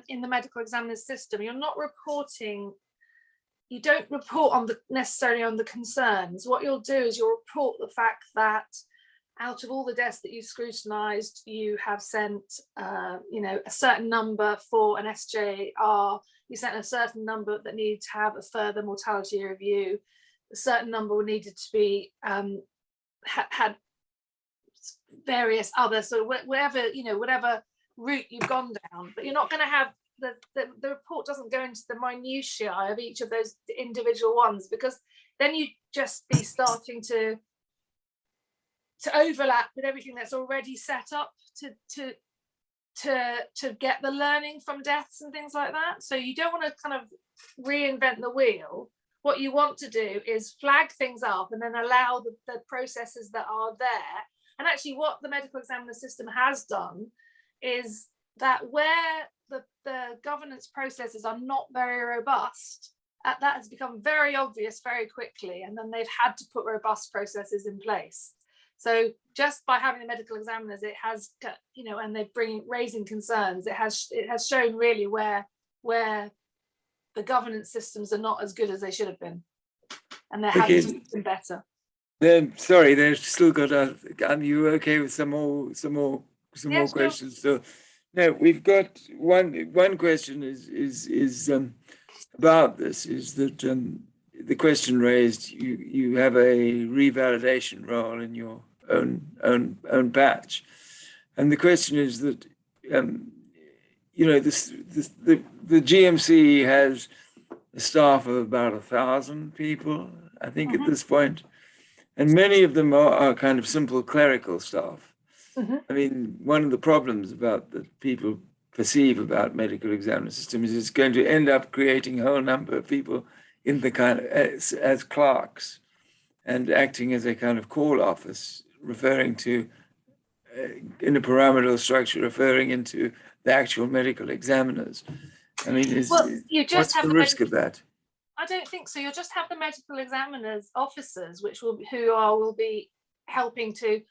in the medical examiner's system, you're not reporting. You don't report necessarily on the concerns. What you'll do is you'll report the fact that out of all the deaths that you've scrutinised, you have sent, a certain number for an SJR. You sent a certain number that needed to have a further mortality review. A certain number needed to be had various other. So whatever route you've gone down, but you're not going to have the report doesn't go into the minutiae of each of those individual ones, because then you just be starting to overlap with everything that's already set up to get the learning from deaths and things like that. So you don't want to kind of reinvent the wheel. What you want to do is flag things up and then allow the processes that are there. And actually what the medical examiner system has done is that where the governance processes are not very robust, that has become very obvious very quickly, and then they've had to put robust processes in place. So just by having the medical examiners, it has, and they're raising concerns, it has shown really where the governance systems are not as good as they should have been, and they're having to do better. Sorry, they've still got. Are you okay with some more Yes, questions? So, no, we've got one question is about this. Is that the question raised? You have a revalidation role in your own batch, and the question is that the GMC has a staff of about 1,000 people, I think, at this point. And many of them are kind of simple clerical staff. I mean, one of the problems about that people perceive about medical examiner system is it's going to end up creating a whole number of people in the kind of as clerks and acting as a kind of call office, referring to in a pyramidal structure, referring into the actual medical examiners. I mean, what's the risk of that? I don't think so. You'll just have the medical examiners officers, will be helping to,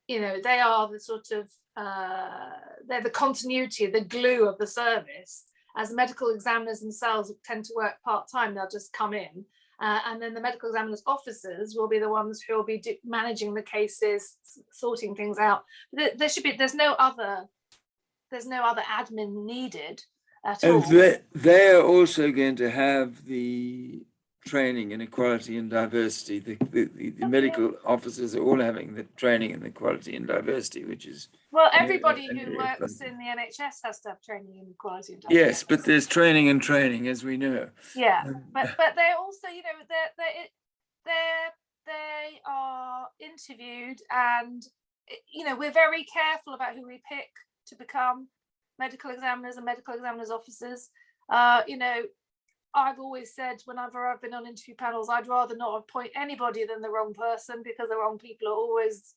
they are the sort of they're the continuity, the glue of the service. As medical examiners themselves tend to work part-time, they'll just come in, and then the medical examiners officers will be the ones who will be managing the cases, sorting things out. There's no other admin needed at all. They are also going to have the training in equality and diversity. The medical officers are all having the training in equality and diversity, which is everybody who works in the NHS has to have training in equality and diversity. Yes, but there's training and training, as we know. Yeah, but they're also, they are interviewed, and we're very careful about who we pick to become medical examiners and medical examiners officers. I've always said whenever I've been on interview panels, I'd rather not appoint anybody than the wrong person, because the wrong people are always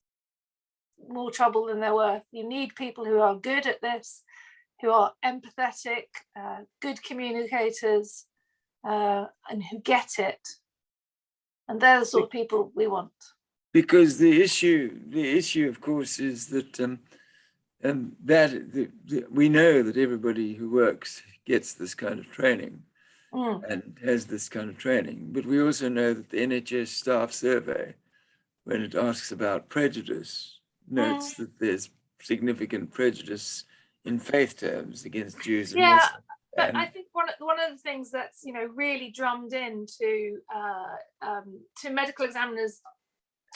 more trouble than they're worth. You need people who are good at this, who are empathetic, good communicators, and who get it. And they're the sort of people we want. Because the issue, of course, is that we know that everybody who works gets this kind of training and has this kind of training. But we also know that the NHS staff survey, when it asks about prejudice, notes that there's significant prejudice in faith terms against Jews and Muslims. But I think one of the things that's really drummed into to medical examiners,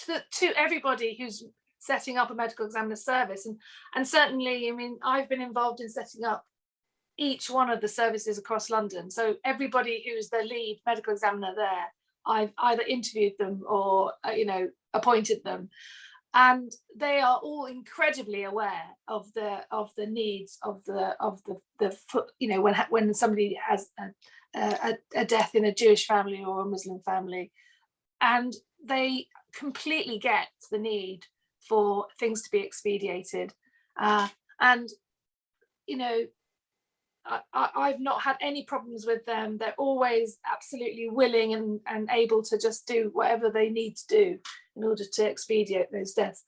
to everybody who's setting up a medical examiner service, and certainly, I've been involved in setting up each one of the services across London. So everybody who's the lead medical examiner there, I've either interviewed them or appointed them, and they are all incredibly aware of the needs of the when somebody has a death in a Jewish family or a Muslim family, and they completely get the need for things to be expedited, and I've not had any problems with them. They're always absolutely willing and able to just do whatever they need to do in order to expedite those deaths.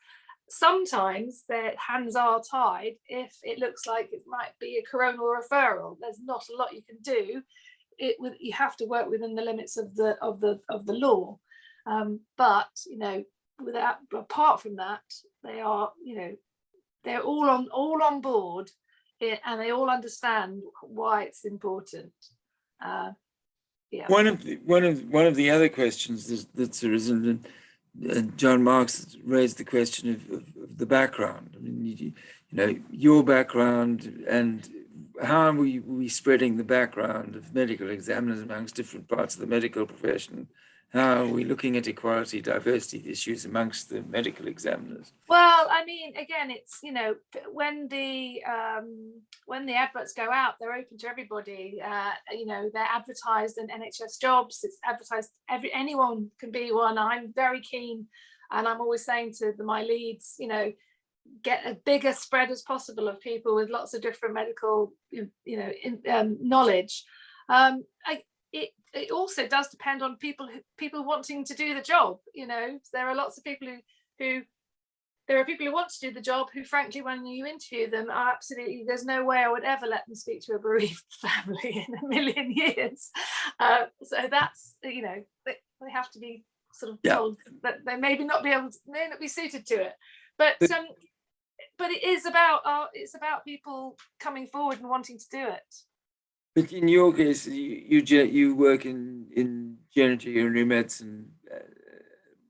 Sometimes their hands are tied if it looks like it might be a coronal referral. There's not a lot you can do. You have to work within the limits of the law. But apart from that, they are they're all on board. And they all understand why it's important. One of the other questions that's arisen, and John Marks raised the question of the background. Your background, and how are we spreading the background of medical examiners amongst different parts of the medical profession? How are we looking at equality, diversity issues amongst the medical examiners? Well, again, it's when the adverts go out, they're open to everybody. They're advertised in NHS jobs. It's advertised. Anyone can be one. I'm very keen, and I'm always saying to my leads, get a bigger spread as possible of people with lots of different medical, knowledge. It also does depend on people wanting to do the job. There are lots of people who want to do the job who, frankly, when you interview them, are absolutely, there's no way I would ever let them speak to a bereaved family in a million years. So that's, they have to be sort of told that they may not be suited to it. But it is about people coming forward and wanting to do it. But in your case, you work in genitourinary medicine,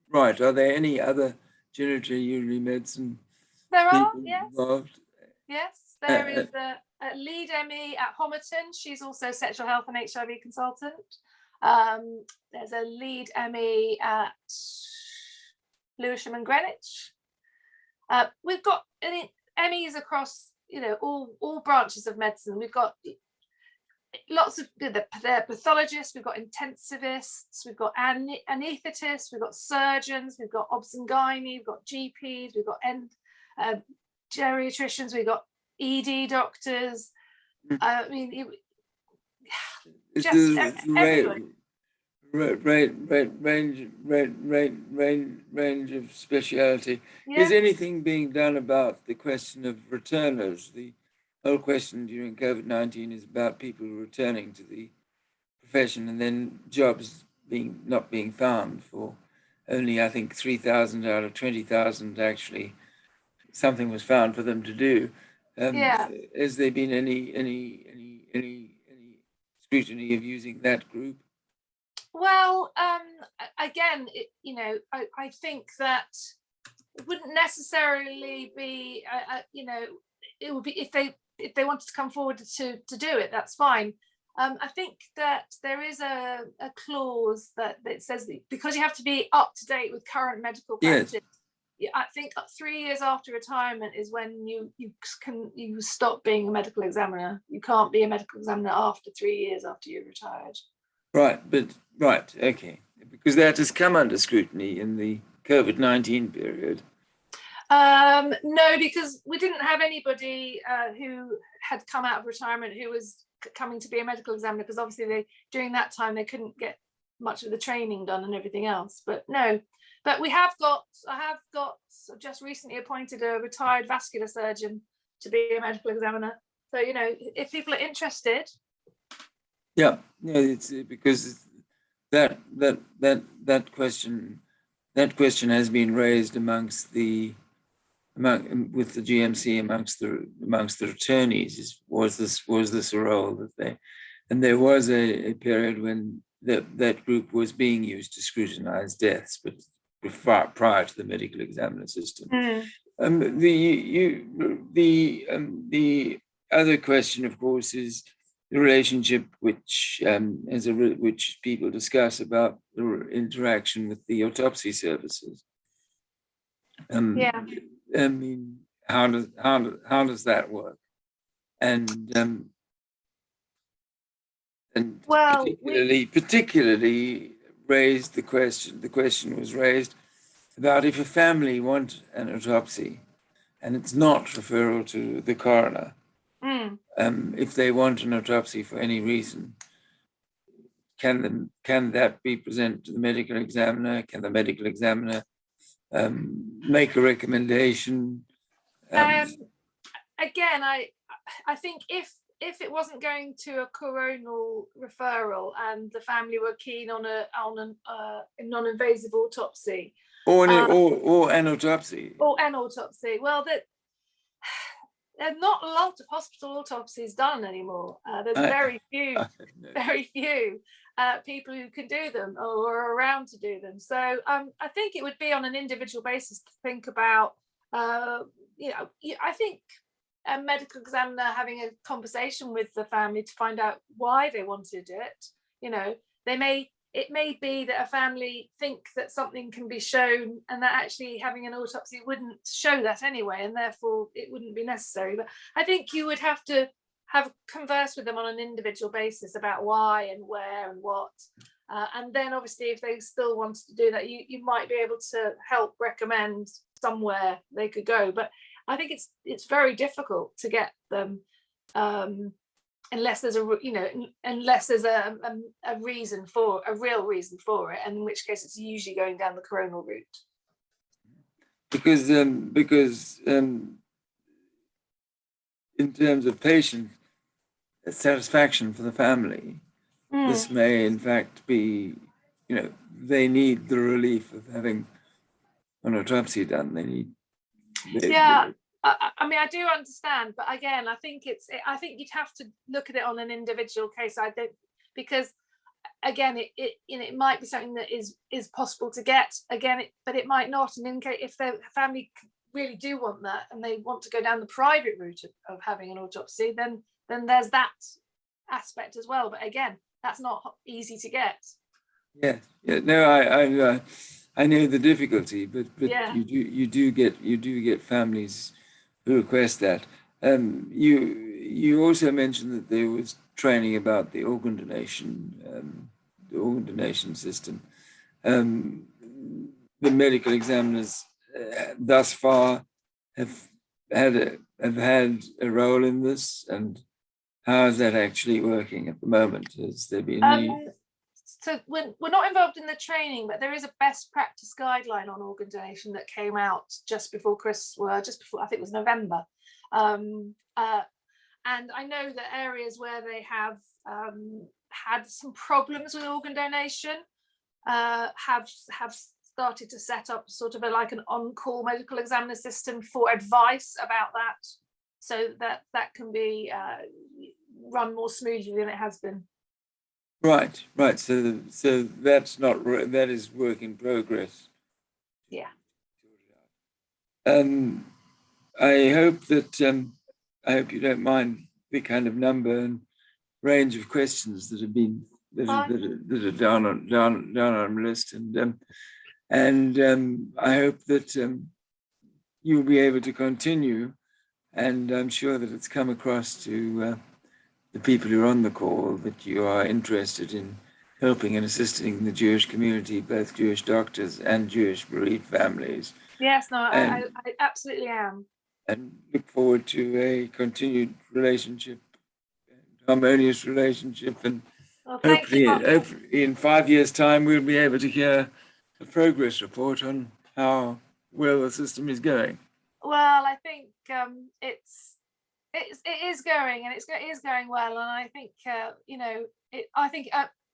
right? Are there any other genitourinary medicine? There are, yes. Involved? Yes, there is a lead ME at Homerton. She's also sexual health and HIV consultant. There's a lead ME at Lewisham and Greenwich. We've got MEs across, all branches of medicine. We've got lots of they're pathologists, we've got intensivists, we've got anaesthetists, we've got surgeons, we've got obs and gynae, we've got GPs, we've got geriatricians, we've got ED doctors. Everyone. range of speciality. Yeah. Is anything being done about the question of returners? The whole question during COVID-19 is about people returning to the profession and then jobs not being found for only, I think, 3,000 out of 20,000 actually something was found for them to do. Yeah. Has there been any scrutiny of using that group? Well, again, I think that it wouldn't necessarily be, it would be if they wanted to come forward to do it, that's fine. I think that there is a clause that says that because you have to be up to date with current medical practice. Yes. I think 3 years after retirement is when you stop being a medical examiner. You can't be a medical examiner after 3 years after you're retired. Right, okay. Because that has come under scrutiny in the COVID-19 period. No, because we didn't have anybody who had come out of retirement who was coming to be a medical examiner, because obviously during that time they couldn't get much of the training done and everything else. But no, but I have just recently appointed a retired vascular surgeon to be a medical examiner. So, if people are interested. Yeah, it's because that question has been raised with the GMC amongst the attorneys. Was this a role that and there was a period when that group was being used to scrutinize deaths, but prior to the medical examiner system. The other question, of course, is the relationship which people discuss about the interaction with the autopsy services. Yeah. I mean, how does that work? And well, particularly raised the question. The question was raised about if a family want an autopsy, and it's not referral to the coroner. If they want an autopsy for any reason, can that be presented to the medical examiner? Can the medical examiner make a recommendation? Again, I think if it wasn't going to a coronal referral and the family were keen on a non-invasive autopsy, or an autopsy, well, there's not a lot of hospital autopsies done anymore. There's very few people who can do them or are around to do them. So I think it would be on an individual basis to think about, I think a medical examiner having a conversation with the family to find out why they wanted it. It may be that a family think that something can be shown and that actually having an autopsy wouldn't show that anyway, and therefore it wouldn't be necessary. But I think you would have to converse with them on an individual basis about why and where and what. And then obviously if they still wanted to do that, you might be able to help recommend somewhere they could go. But I think it's very difficult to get them unless there's a real reason for it, and in which case it's usually going down the coronal route. Because in terms of patient satisfaction for the family, this may in fact be, they need the relief of having an autopsy done. I mean, I do understand, but again, I think you'd have to look at it on an individual case. I don't, because again, it might be something that is possible to get again, but it might not. And in case if the family really do want that and they want to go down the private route of having an autopsy, then there's that aspect as well. But again, that's not easy to get. Yeah. No, I know the difficulty, but yeah. you do get families who request that. You also mentioned that there was training about the organ donation system. The medical examiners thus far have had a role in this, and how is that actually working at the moment? Has there been any? so we're not involved in the training, but there is a best practice guideline on organ donation that came out just before just before, I think it was November. And I know that areas where they have had some problems with organ donation have started to set up sort of like an on-call medical examiner system for advice about that, so that can be run more smoothly than it has been. Right. So that's not that is work in progress. Yeah. I hope that I hope you don't mind the kind of number and range of questions that have been that are down on the list, and I hope that you'll be able to continue, and I'm sure that it's come across to the people who are on the call that you are interested in helping and assisting the Jewish community, both Jewish doctors and Jewish bereaved families. Yes, no, I absolutely am. And look forward to a continued relationship, harmonious relationship, and Well, hopefully in 5 years' time we'll be able to hear a progress report on how well the system is going. Well, I think it is going, and it is going well, and I think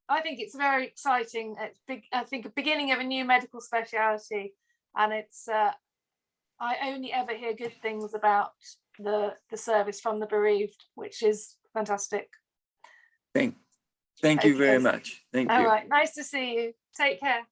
I think it's very exciting. It's big. I think a beginning of a new medical speciality, and it's I only ever hear good things about the service from the bereaved, which is fantastic. Thank you very much. Thank you. All right, nice to see you. Take care.